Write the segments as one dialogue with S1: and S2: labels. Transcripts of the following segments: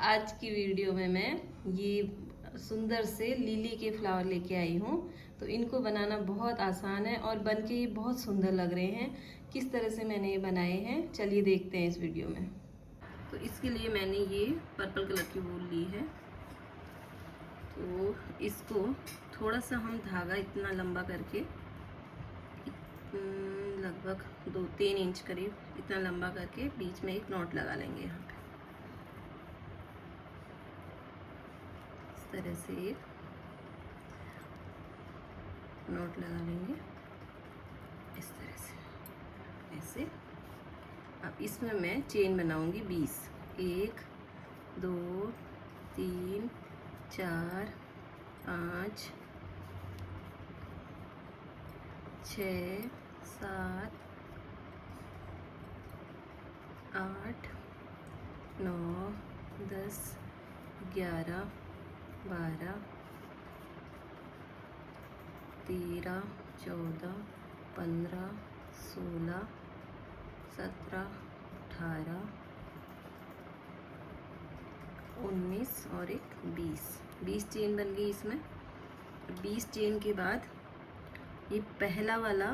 S1: आज की वीडियो में मैं ये सुंदर से लिली के फ्लावर लेके आई हूँ। तो इनको बनाना बहुत आसान है और बन के ये बहुत सुंदर लग रहे हैं। किस तरह से मैंने ये बनाए हैं चलिए देखते हैं इस वीडियो में। तो इसके लिए मैंने ये पर्पल कलर की वूल ली है। तो इसको थोड़ा सा हम धागा इतना लंबा करके लगभग 2-3 इंच करीब इतना लंबा करके बीच में एक नॉट लगा लेंगे। यहाँ पे इस तरह से एक नॉट लगा लेंगे, इस तरह से ऐसे। अब इसमें मैं चेन बनाऊंगी 20। 1 2 3 4 5 6 7 8 9 10 11 12 13 14 15 16 17 18 19 और एक 20 चेन बन गई इसमें। 20 चेन के बाद ये पहला वाला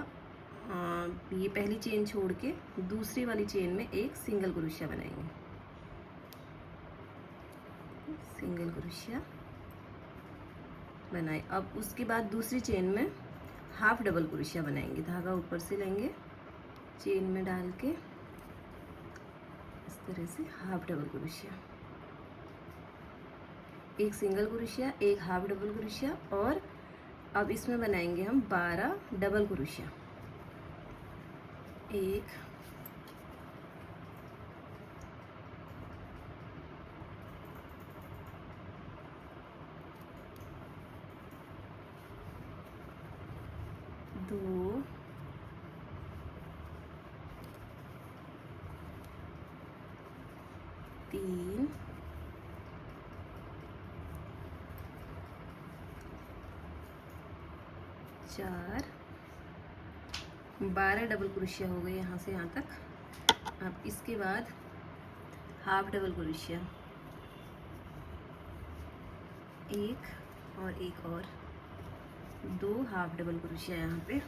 S1: ये पहली चेन छोड़ के दूसरी वाली चेन में एक सिंगल क्रोशिया बनाएंगे। सिंगल क्रोशिया बनाए। अब उसके बाद दूसरी चेन में हाफ डबल क्रोशिया बनाएंगे। धागा ऊपर से लेंगे, चेन में डाल के इस तरह से हाफ डबल क्रोशिया, एक सिंगल क्रोशिया, एक हाफ डबल क्रोशिया। और अब इसमें बनाएंगे हम 12 डबल क्रोशिया। 1 2 3 4 12 डबल क्रोशिया हो गए यहाँ से यहाँ तक। अब इसके बाद हाफ डबल क्रोशिया, एक और 2 हाफ डबल क्रोशिया यहाँ पे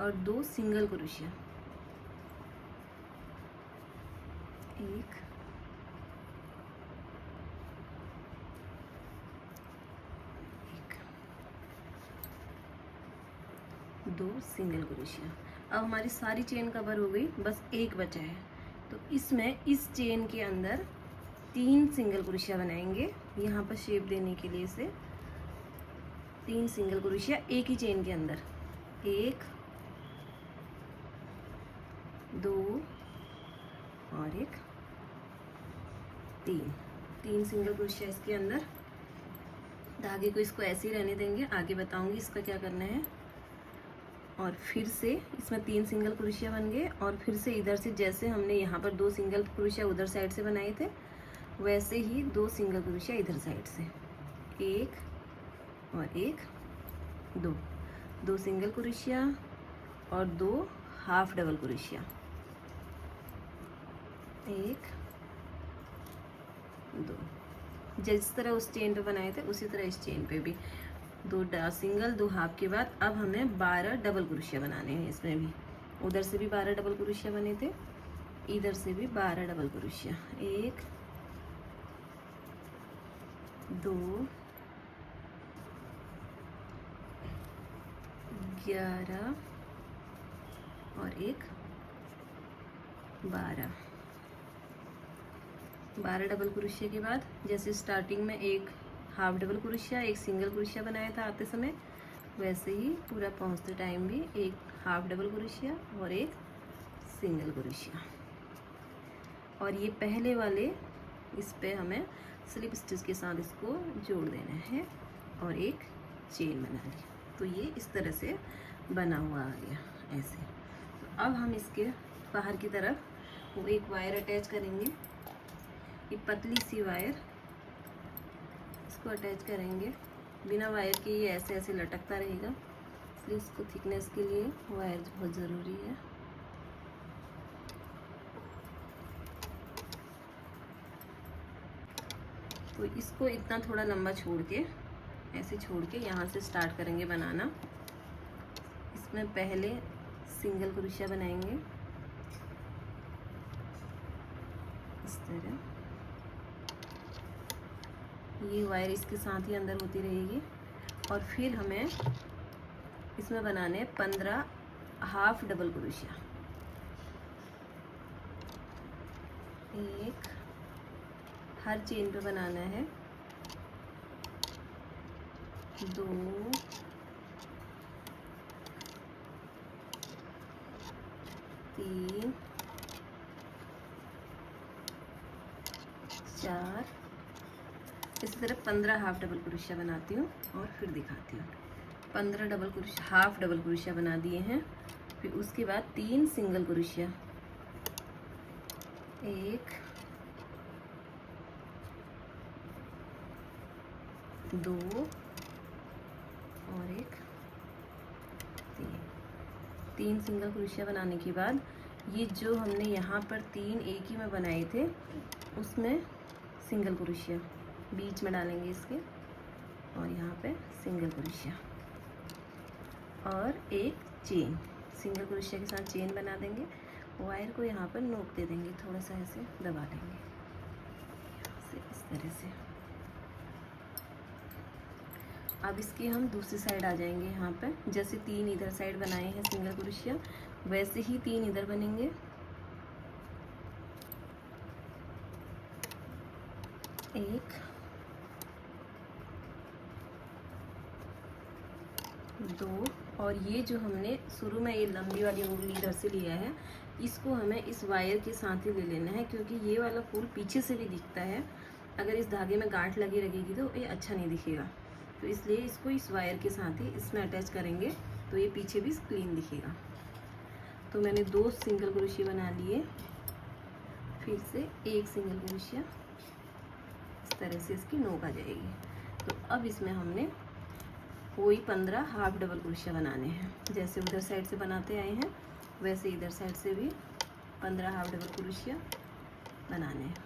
S1: और 2 सिंगल क्रोशिया, एक 2 सिंगल क्रोशिया। अब हमारी सारी चेन कवर हो गई, बस एक बचा है। तो इसमें इस चेन के अंदर 3 सिंगल क्रोशिया बनाएंगे। यहाँ पर शेप देने के लिए इसे 3 सिंगल क्रोशिया एक ही चेन के अंदर, 1 2 और एक 3 सिंगल क्रोशिया इसके अंदर। धागे को इसको ऐसे ही रहने देंगे, आगे बताऊंगी इसका क्या करना है। और फिर से इसमें 3 सिंगल क्रोशिया बन गए और फिर से इधर से जैसे हमने यहाँ पर 2 सिंगल क्रोशिया उधर साइड से बनाए थे वैसे ही 2 सिंगल क्रोशिया इधर साइड से, एक और एक 2 सिंगल क्रोशिया और 2 हाफ डबल क्रोशिया, 1 2। जिस तरह उस चेन पे बनाए थे उसी तरह इस चेन पे भी 2 सिंगल 2 हाफ के बाद अब हमें 12 डबल क्रोशिया बनाने हैं। इसमें भी उधर से भी 12 डबल क्रोशिया बने थे, इधर से भी 12 डबल क्रोशिया, 1 2 11 और एक 12 डबल क्रोशिया के बाद जैसे स्टार्टिंग में एक हाफ डबल क्रोशिया एक सिंगल क्रोशिया बनाया था आते समय, वैसे ही पूरा पहुंचते टाइम भी एक हाफ डबल क्रोशिया और एक सिंगल क्रोशिया। और ये पहले वाले इस पे हमें स्लिप स्टिच के साथ इसको जोड़ देना है और एक चेन बना ली। तो ये इस तरह से बना हुआ आ गया ऐसे। तो अब हम इसके बाहर की तरफ वो एक वायर अटैच करेंगे। ये पतली सी वायर इसको अटैच करेंगे। बिना वायर के ये ऐसे ऐसे लटकता रहेगा, इसलिए इसको थिकनेस के लिए वायर बहुत ज़रूरी है। तो इसको इतना थोड़ा लंबा छोड़ के, ऐसे छोड़ के यहाँ से स्टार्ट करेंगे बनाना। इसमें पहले सिंगल क्रोशिया बनाएंगे इस तरह, ये वायर इसके साथ ही अंदर होती रहेगी। और फिर हमें इसमें बनाने 15 हाफ डबल क्रोशिया, एक हर चेन पे बनाना है, 2 3 4, इसी तरह 15 हाफ डबल क्रोशिया बनाती हूँ और फिर दिखाती हूँ। 15 double crochet, half double crochet बना दिए हैं। फिर उसके बाद 3 सिंगल क्रोशिया, 1 2 और 1 3 सिंगल क्रोशिया बनाने के बाद ये जो हमने यहाँ पर 3 एक ही में बनाए थे उसमें सिंगल क्रोशिया बीच में डालेंगे इसके, और यहाँ पे सिंगल क्रोशिया और एक चेन, सिंगल क्रोशिया के साथ चेन बना देंगे। वायर को यहाँ पर नोक दे देंगे, थोड़ा सा ऐसे दबा देंगे इस तरह से। अब इसकी हम दूसरी साइड आ जाएंगे। यहाँ पर जैसे 3 इधर साइड बनाए हैं सिंगल क्रोशिया, वैसे ही 3 इधर बनेंगे। एक, 2, और ये जो हमने शुरू में ये लंबी वाली उंगली इधर से लिया है, इसको हमें इस वायर के साथ ही ले लेना है, क्योंकि ये वाला फूल पीछे से भी दिखता है। अगर इस धागे में गांठ लगी रहेगी तो ये अच्छा नहीं दिखेगा, तो इसलिए इसको इस वायर के साथ ही इसमें अटैच करेंगे तो ये पीछे भी क्लीन दिखेगा। तो मैंने 2 सिंगल क्रोशिया बना लिए, फिर से एक सिंगल क्रोशिया, इस तरह से इसकी नोक आ जाएगी। तो अब इसमें हमने कोई 15 हाफ डबल क्रोशिया बनाने हैं। जैसे उधर साइड से बनाते आए हैं वैसे इधर साइड से भी 15 हाफ डबल क्रोशिया बनाने हैं।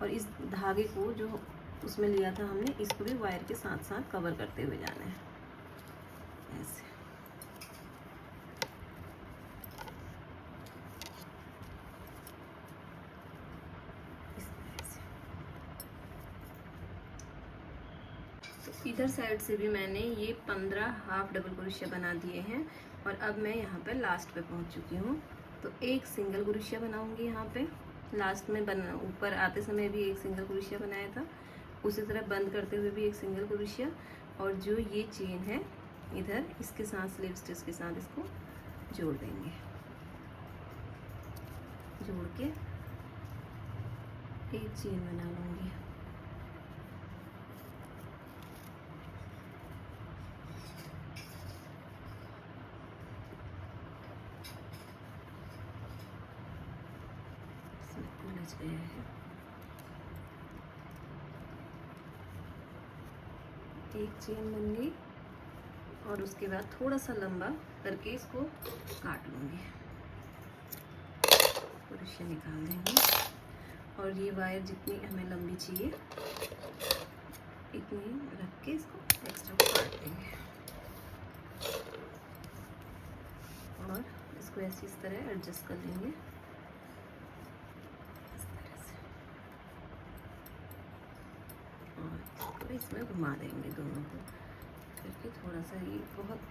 S1: और इस धागे को जो उसमें लिया था हमने, इसको भी वायर के साथ साथ कवर करते हुए जाना है ऐसे। तो इधर साइड से भी मैंने ये 15 हाफ डबल क्रोशिया बना दिए हैं। और अब मैं यहाँ पे लास्ट पे पहुँच चुकी हूँ। तो एक सिंगल क्रोशिया बनाऊंगी यहाँ पे लास्ट में। ऊपर आते समय भी एक सिंगल क्रोशिया बनाया था, उसी तरह बंद करते हुए भी एक सिंगल क्रोशिया। और जो ये चेन है इधर, इसके साथ स्लिप स्टिच के साथ इसको जोड़ देंगे। जोड़ के एक चेन बना लूँगी। इसमें उलझ गया है। एक चेन बन गई और उसके बाद थोड़ा सा लंबा करके इसको काट लूँगी, क्रोशिया निकाल देंगे। और ये वायर जितनी हमें लंबी चाहिए इतनी रख के इसको एक्स्ट्रा काट देंगे। और इसको ऐसे इस तरह एडजस्ट कर लेंगे इस तरह से, और इसको इसमें घुमा देंगे दोनों को करके। थोड़ा सा ये बहुत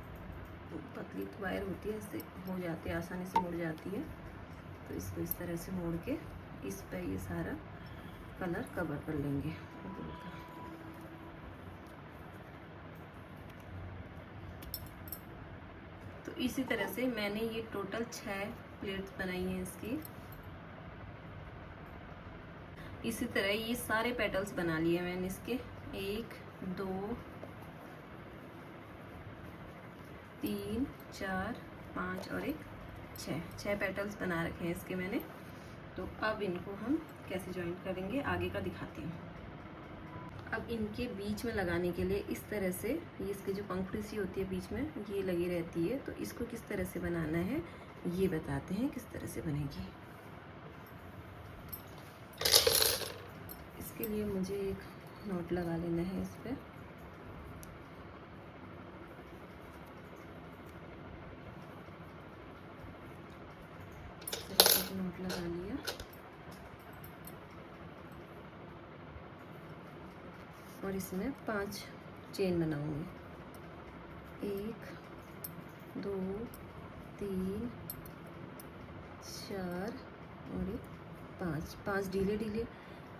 S1: पतली वायर होती है, इससे हो जाती है, आसानी से मुड़ जाती है। तो इसको इस तरह से मोड़ के इस पर ये सारा कलर कवर कर लेंगे फूल का। तो इसी तरह से मैंने ये टोटल 6 प्लेट्स बनाई हैं इसकी। इसी तरह ये सारे पेटल्स बना लिए मैंने इसके, 1 2 3 4 5 और एक 6 पेटल्स बना रखे हैं इसके मैंने। तो अब इनको हम कैसे जॉइंट करेंगे आगे का दिखाती हूँ। अब इनके बीच में लगाने के लिए इस तरह से, ये इसकी जो पंखुड़ी सी होती है बीच में ये लगी रहती है, तो इसको किस तरह से बनाना है ये बताते हैं किस तरह से बनेगी। इस इसके लिए मुझे एक नॉट लगा लेना है इस पर। नॉट लगा लिया और इसमें 5 चेन बनाऊंगी। 1 2 3 4 और एक 5 ढीले ढीले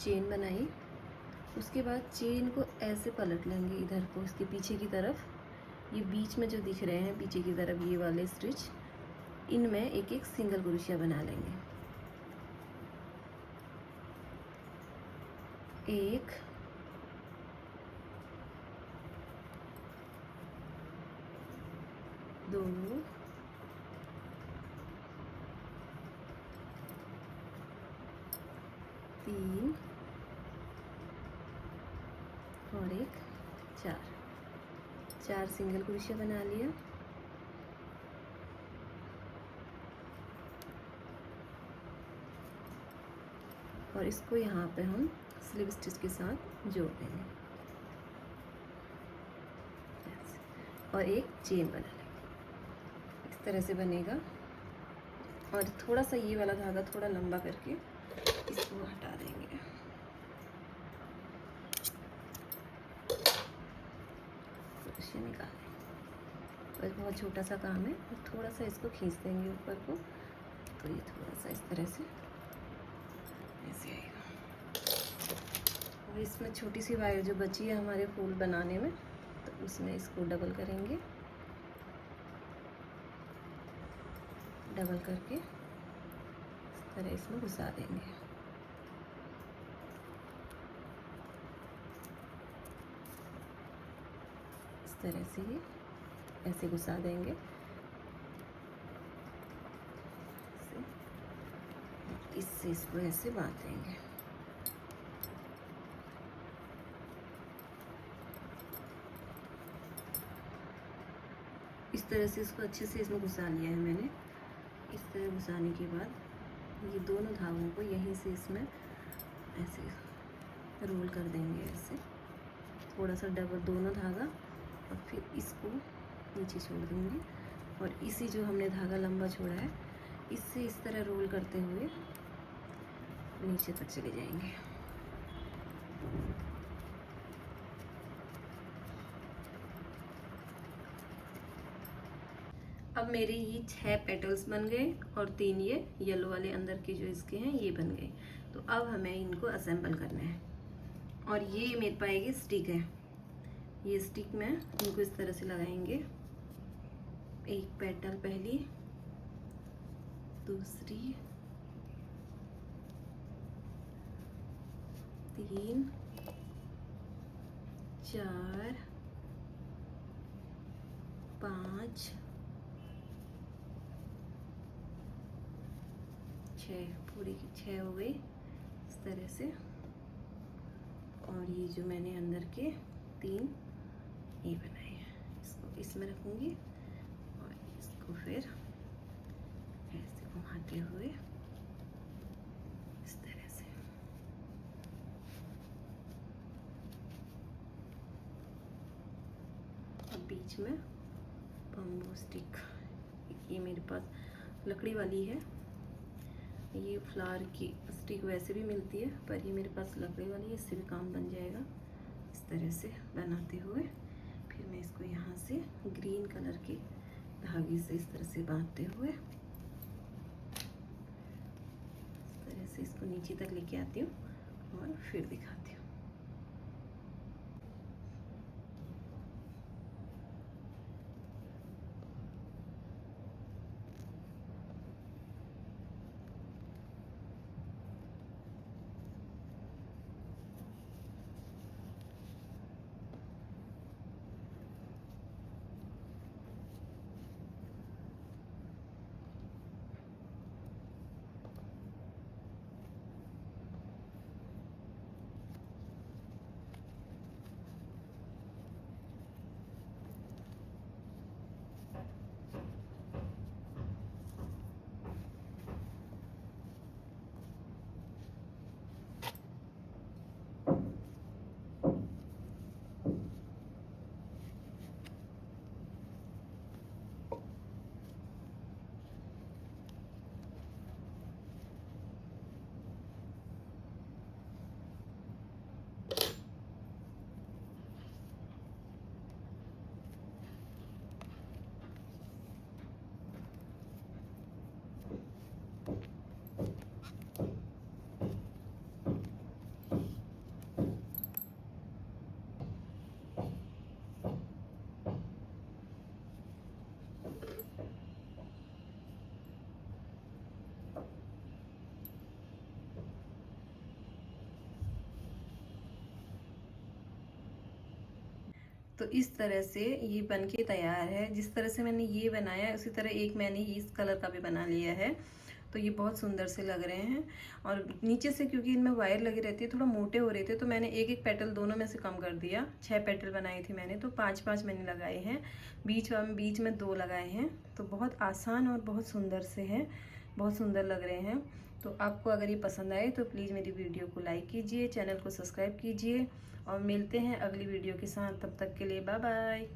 S1: चेन बनाई। उसके बाद चेन को ऐसे पलट लेंगे इधर को, इसके पीछे की तरफ। ये बीच में जो दिख रहे हैं पीछे की तरफ ये वाले स्टिच, इनमें एक एक सिंगल क्रोशिया बना लेंगे। 1 2 3 और एक 4 सिंगल क्रोशिया बना लिया। और इसको यहाँ पे हम स्लिप स्टिच के साथ जोड़ देंगे और एक चेन बना लेंगे। इस तरह से बनेगा। और थोड़ा सा ये वाला धागा थोड़ा लंबा करके इसको हटा देंगे। क्रोशिया निकाल देंगे। बस बहुत छोटा सा काम है, थोड़ा सा इसको खींच देंगे ऊपर को, तो ये थोड़ा सा इस तरह से ऐसे आएगा। और इसमें छोटी सी वायर जो बची है हमारे फूल बनाने में, तो उसमें इसको डबल करेंगे। डबल करके इस तरह इसमें घुसा देंगे। इस तरह से ही ऐसे घुसा देंगे। इससे इसको ऐसे बांध देंगे। इस तरह से इसको अच्छे से इसमें घुसा लिया है मैंने। इस तरह घुसाने के बाद ये दोनों धागों को यहीं से इसमें ऐसे रोल कर देंगे। ऐसे थोड़ा सा डबल दोनों धागा, और फिर इसको नीचे छोड़ देंगे। और इसी जो हमने धागा लंबा छोड़ा है इससे इस तरह रोल करते हुए नीचे तक चले जाएंगे। अब मेरे ये 6 पेटल्स बन गए और 3 ये येलो वाले अंदर के जो इसके हैं ये बन गए। तो अब हमें इनको असेंबल करना है। और ये मेरे पास एक स्टिक है, ये स्टिक में इनको इस तरह से लगाएंगे। एक पेटल पहली, दूसरी, 3 4 5 6, पूरी की 6 हो गई इस तरह से। और ये जो मैंने अंदर के 3 ये बनाए हैं, इसको इसमें रखूँगी और इसको फिर ऐसे घुमाते हुए इस तरह से। और बीच में बम्बू स्टिक, ये मेरे पास लकड़ी वाली है। ये फ्लावर की स्टिक वैसे भी मिलती है, पर ये मेरे पास लकड़ी वाली है, इससे भी काम बन जाएगा। इस तरह से बनाते हुए फिर मैं इसको यहाँ से ग्रीन कलर के धागे से इस तरह से बांधते हुए इस तरह से इसको नीचे तक लेके आती हूँ और फिर दिखाती हूँ। तो इस तरह से ये बनके तैयार है। जिस तरह से मैंने ये बनाया उसी तरह एक मैंने इस कलर का भी बना लिया है। तो ये बहुत सुंदर से लग रहे हैं। और नीचे से क्योंकि इनमें वायर लगी रहती है, थोड़ा मोटे हो रहे थे, तो मैंने एक एक पेटल दोनों में से कम कर दिया। 6 पेटल बनाई थी मैंने, तो 5-5 मैंने लगाए हैं। बीच में 2 लगाए हैं। तो बहुत आसान और बहुत सुंदर से हैं, बहुत सुंदर लग रहे हैं। तो आपको अगर ये पसंद आए तो प्लीज़ मेरी वीडियो को लाइक कीजिए, चैनल को सब्सक्राइब कीजिए और मिलते हैं अगली वीडियो के साथ। तब तक के लिए बाय बाय।